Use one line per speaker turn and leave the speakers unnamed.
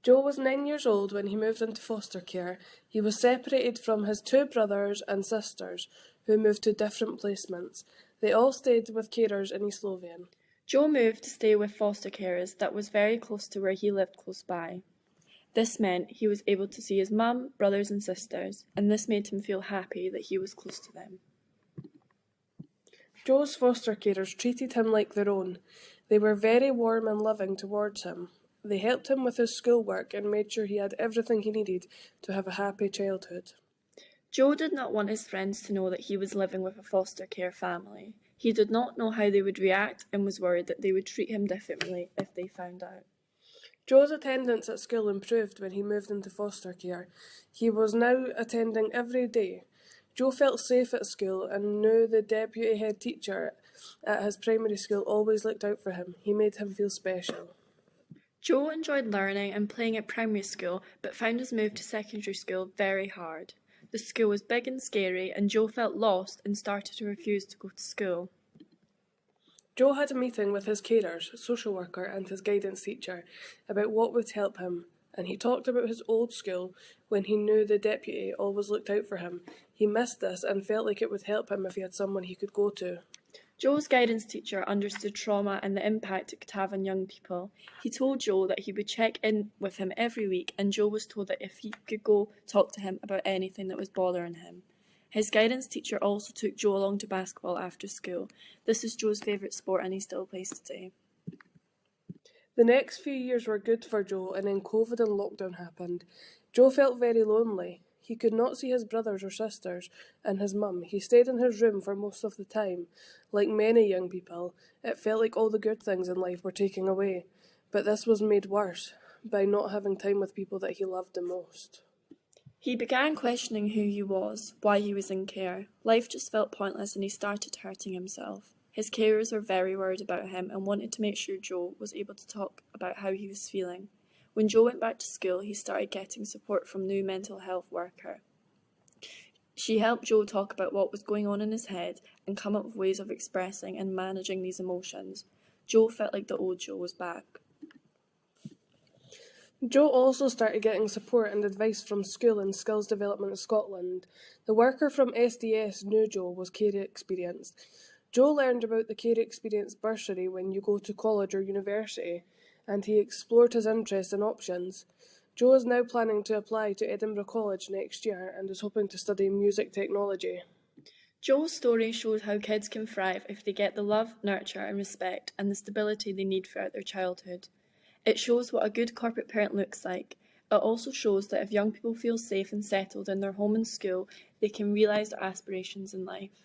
Joe was 9 years old when he moved into foster care. He was separated from his two brothers and sisters, who moved to different placements. They all stayed with carers in East Lothian.
Joe moved to stay with foster carers that was very close to where he lived close by. This meant he was able to see his mum, brothers and sisters, and this made him feel happy that he was close to them.
Joe's foster carers treated him like their own. They were very warm and loving towards him. They helped him with his schoolwork and made sure he had everything he needed to have a happy childhood.
Joe did not want his friends to know that he was living with a foster care family. He did not know how they would react and was worried that they would treat him differently if they found out.
Joe's attendance at school improved when he moved into foster care. He was now attending every day. Joe felt safe at school and knew the deputy head teacher at his primary school always looked out for him. He made him feel special.
Joe enjoyed learning and playing at primary school, but found his move to secondary school very hard. The school was big and scary, and Joe felt lost and started to refuse to go to school.
Joe had a meeting with his carers, social worker and his guidance teacher about what would help him, and he talked about his old school when he knew the deputy always looked out for him. He missed this and felt like it would help him if he had someone he could go to.
Joe's guidance teacher understood trauma and the impact it could have on young people. He told Joe that he would check in with him every week, and Joe was told that if he could go talk to him about anything that was bothering him. His guidance teacher also took Joe along to basketball after school. This is Joe's favourite sport and he still plays today.
The next few years were good for Joe, and then COVID and lockdown happened. Joe felt very lonely. He could not see his brothers or sisters and his mum. He stayed in his room for most of the time. Like many young people, it felt like all the good things in life were taken away. But this was made worse by not having time with people that he loved the most.
He began questioning who he was, why he was in care. Life just felt pointless and he started hurting himself. His carers were very worried about him and wanted to make sure Joe was able to talk about how he was feeling. When Joe went back to school, he started getting support from a new mental health worker. She helped Joe talk about what was going on in his head and come up with ways of expressing and managing these emotions. Joe felt like the old Joe was back.
Joe also started getting support and advice from School and Skills Development Scotland. The worker from SDS knew Joe was care experienced. Joe learned about the care experience bursary when you go to college or university, and he explored his interests and options. Joe is now planning to apply to Edinburgh College next year and is hoping to study music technology.
Joe's story shows how kids can thrive if they get the love, nurture and respect and the stability they need throughout their childhood. It shows what a good corporate parent looks like. It also shows that if young people feel safe and settled in their home and school, they can realise their aspirations in life.